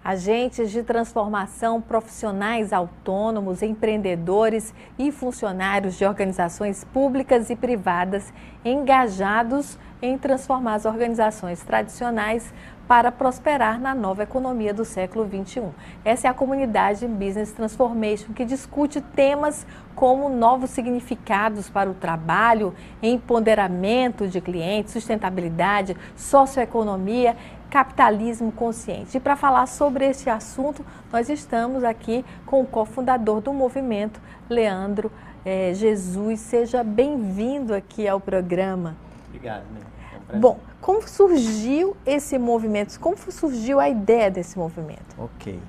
Agentes de transformação, profissionais autônomos, empreendedores e funcionários de organizações públicas e privadas engajados em transformar as organizações tradicionais para prosperar na nova economia do século XXI. Essa é a comunidade Business Transformation, que discute temas como novos significados para o trabalho, empoderamento de clientes, sustentabilidade, socioeconomia, capitalismo consciente. E para falar sobre esse assunto, nós estamos aqui com o cofundador do movimento, Leandro Jesus. Seja bem-vindo aqui ao programa. Obrigado, né? É um prazer. Bom, como surgiu esse movimento? Como surgiu a ideia desse movimento? Ok.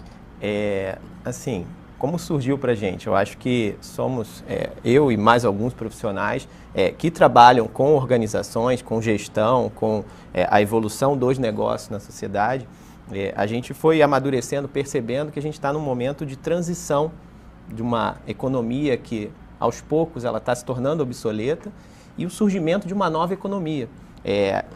Assim, como surgiu pra gente? Eu acho que somos, eu e mais alguns profissionais que trabalham com organizações, com gestão, com a evolução dos negócios na sociedade. A gente foi amadurecendo, percebendo que a gente está num momento de transição de uma economia que, aos poucos, ela está se tornando obsoleta e o surgimento de uma nova economia,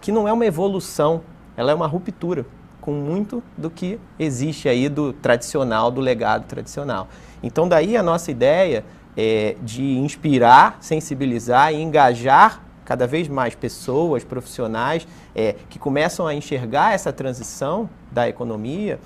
que não é uma evolução, ela é uma ruptura com muito do que existe aí do tradicional, do legado tradicional. Então daí a nossa ideia é de inspirar, sensibilizar e engajar cada vez mais pessoas, profissionais que começam a enxergar essa transição da economia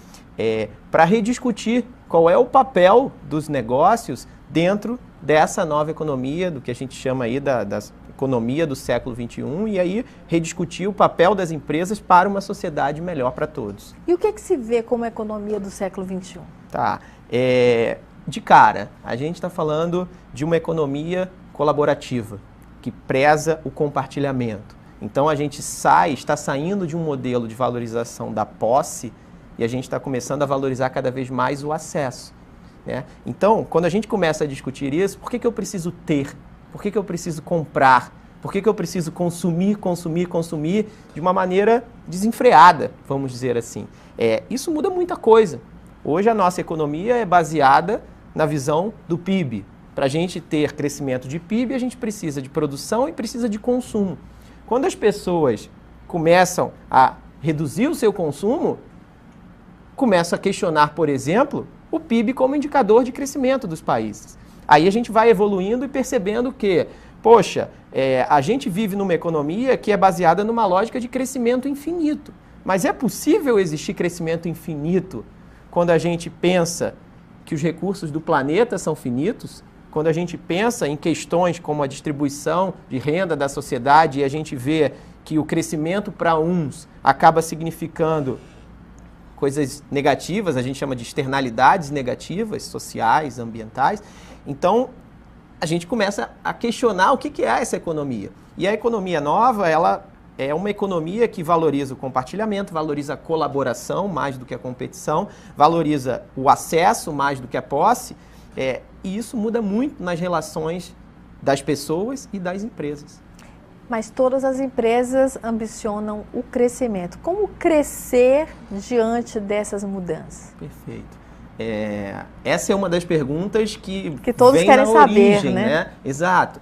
para rediscutir qual é o papel dos negócios dentro dessa nova economia, do que a gente chama aí da economia do século XXI, e aí rediscutir o papel das empresas para uma sociedade melhor para todos. E o que é que se vê como economia do século XXI? Tá. De cara, a gente está falando de uma economia colaborativa, que preza o compartilhamento. Então a gente está saindo de um modelo de valorização da posse e a gente está começando a valorizar cada vez mais o acesso, né? Então, quando a gente começa a discutir isso, por que eu preciso ter? Por que eu preciso comprar? Por que eu preciso consumir de uma maneira desenfreada, vamos dizer assim? Isso muda muita coisa. Hoje a nossa economia é baseada na visão do PIB. Para a gente ter crescimento de PIB, a gente precisa de produção e precisa de consumo. Quando as pessoas começam a reduzir o seu consumo, começam a questionar, por exemplo, o PIB como indicador de crescimento dos países. Aí a gente vai evoluindo e percebendo que, poxa, a gente vive numa economia que é baseada numa lógica de crescimento infinito. Mas é possível existir crescimento infinito quando a gente pensa que os recursos do planeta são finitos? Quando a gente pensa em questões como a distribuição de renda da sociedade e a gente vê que o crescimento para uns acaba significando coisas negativas, a gente chama de externalidades negativas, sociais, ambientais. Então, a gente começa a questionar o que é essa economia. E a economia nova, ela é uma economia que valoriza o compartilhamento, valoriza a colaboração mais do que a competição, valoriza o acesso mais do que a posse, e isso muda muito nas relações das pessoas e das empresas. Mas todas as empresas ambicionam o crescimento. Como crescer diante dessas mudanças? Perfeito. Essa é uma das perguntas que todos vem querem na saber, origem, né? Exato.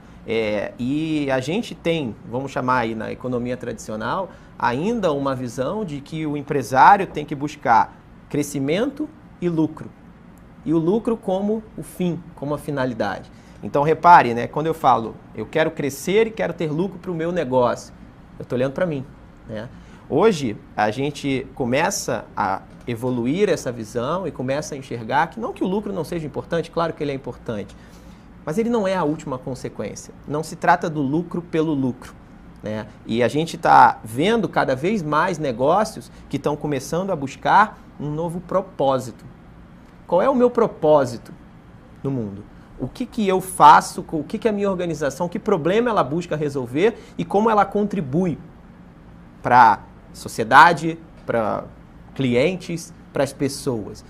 E a gente tem, vamos chamar aí na economia tradicional, ainda uma visão de que o empresário tem que buscar crescimento e lucro. E o lucro como o fim, como a finalidade. Então repare, né, quando eu falo, eu quero crescer e quero ter lucro para o meu negócio, eu estou olhando para mim, né? Hoje a gente começa a evoluir essa visão e começa a enxergar que não que o lucro não seja importante, claro que ele é importante, mas ele não é a última consequência. Não se trata do lucro pelo lucro, né? E a gente está vendo cada vez mais negócios que estão começando a buscar um novo propósito. Qual é o meu propósito no mundo? O que eu faço, o que a minha organização, que problema ela busca resolver e como ela contribui para a sociedade, para clientes, para as pessoas.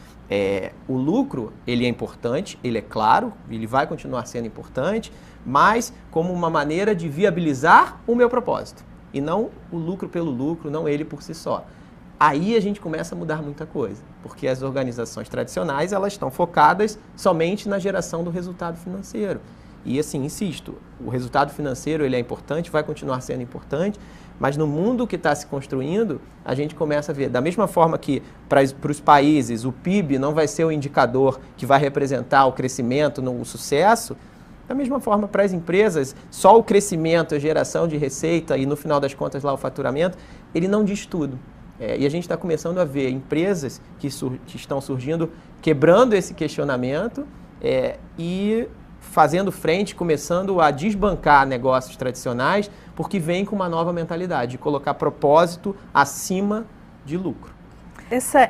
O lucro, ele é importante, ele é claro, ele vai continuar sendo importante, mas como uma maneira de viabilizar o meu propósito. E não o lucro pelo lucro, não ele por si só. Aí a gente começa a mudar muita coisa, porque as organizações tradicionais elas estão focadas somente na geração do resultado financeiro. E assim, insisto, o resultado financeiro ele é importante, vai continuar sendo importante, mas no mundo que está se construindo, a gente começa a ver, da mesma forma que para os países o PIB não vai ser o indicador que vai representar o crescimento, o sucesso, da mesma forma para as empresas, só o crescimento, a geração de receita e no final das contas lá o faturamento, ele não diz tudo. E a gente está começando a ver empresas que estão surgindo, quebrando esse questionamento e fazendo frente, começando a desbancar negócios tradicionais, porque vem com uma nova mentalidade, de colocar propósito acima de lucro.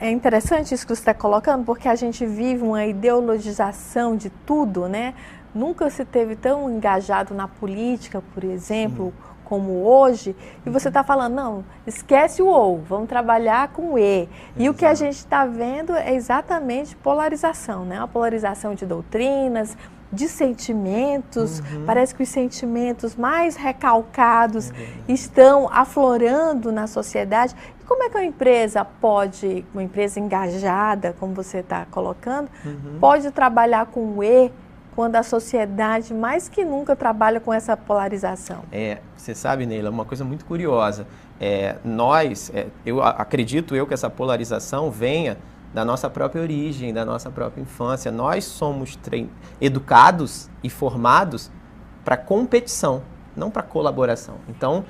É interessante isso que você está colocando, porque a gente vive uma ideologização de tudo, né? Nunca se teve tão engajado na política, por exemplo, como hoje, e você está falando, não, esquece o ou, vamos trabalhar com o e. E o que a gente está vendo é exatamente polarização, né? Uma polarização de doutrinas, de sentimentos, parece que os sentimentos mais recalcados estão aflorando na sociedade. E como é que uma empresa engajada, como você está colocando, pode trabalhar com o e, quando a sociedade mais que nunca trabalha com essa polarização? Você sabe, Neila, uma coisa muito curiosa. Eu acredito que essa polarização venha da nossa própria origem, da nossa própria infância. Nós somos educados e formados para competição, não para colaboração. Então,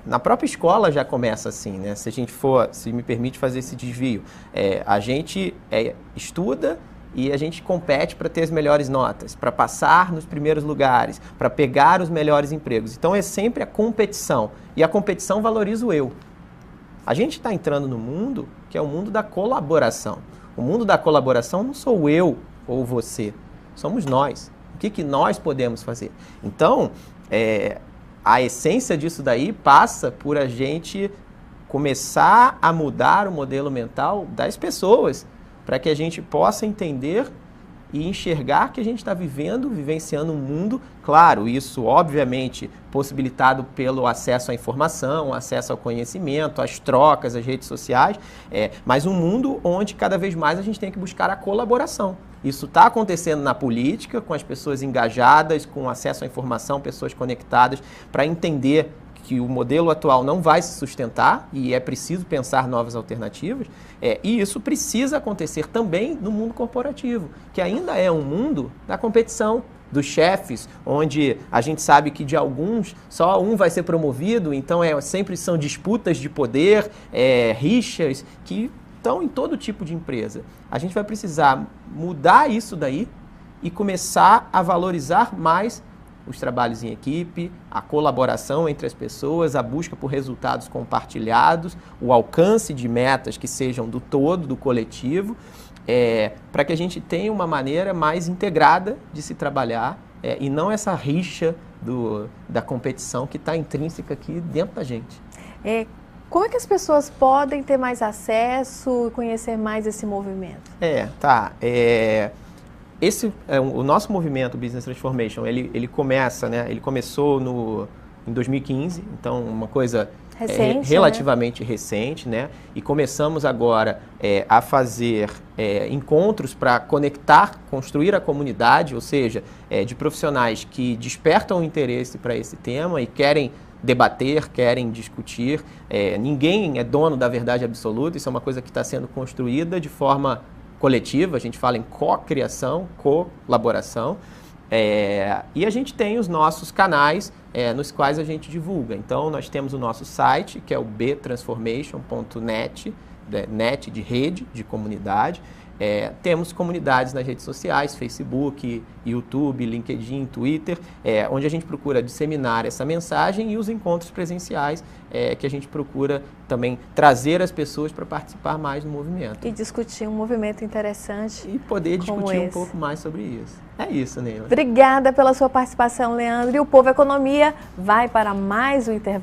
na própria escola já começa assim, né? Se me permite fazer esse desvio, a gente estuda e a gente compete para ter as melhores notas, para passar nos primeiros lugares, para pegar os melhores empregos. Então, é sempre a competição. E a competição valoriza o eu. A gente está entrando no mundo que é o mundo da colaboração. O mundo da colaboração não sou eu ou você, somos nós. O que nós podemos fazer? Então, a essência disso daí passa por a gente começar a mudar o modelo mental das pessoas, para que a gente possa entender e enxergar que a gente está vivenciando um mundo, claro, isso obviamente possibilitado pelo acesso à informação, acesso ao conhecimento, às trocas, às redes sociais, mas um mundo onde cada vez mais a gente tem que buscar a colaboração. Isso está acontecendo na política, com as pessoas engajadas, com acesso à informação, pessoas conectadas, para entender que o modelo atual não vai se sustentar e é preciso pensar novas alternativas, e isso precisa acontecer também no mundo corporativo, que ainda é um mundo da competição, dos chefes, onde a gente sabe que de alguns só um vai ser promovido, então sempre são disputas de poder, rixas, que estão em todo tipo de empresa. A gente vai precisar mudar isso daí e começar a valorizar mais os trabalhos em equipe, a colaboração entre as pessoas, a busca por resultados compartilhados, o alcance de metas que sejam do todo, do coletivo, para que a gente tenha uma maneira mais integrada de se trabalhar e não essa rixa da competição que está intrínseca aqui dentro da gente. Como é que as pessoas podem ter mais acesso e conhecer mais esse movimento? O nosso movimento Business Transformation, ele começou em 2015, então uma coisa relativamente recente, né? E começamos agora a fazer encontros para conectar, construir a comunidade, ou seja, de profissionais que despertam o interesse para esse tema e querem debater, querem discutir. Ninguém é dono da verdade absoluta, isso é uma coisa que está sendo construída de forma coletiva, a gente fala em co-criação, colaboração, e a gente tem os nossos canais nos quais a gente divulga. Então, nós temos o nosso site, que é o btransformation.net, net de rede, de comunidade. Temos comunidades nas redes sociais, Facebook, YouTube, LinkedIn, Twitter, onde a gente procura disseminar essa mensagem, e os encontros presenciais, que a gente procura também trazer as pessoas para participar mais do movimento. E discutir um movimento interessante. E poder discutir um pouco mais sobre isso. É isso, Neila. Obrigada pela sua participação, Leandro. E o Povo Economia vai para mais um intervalo.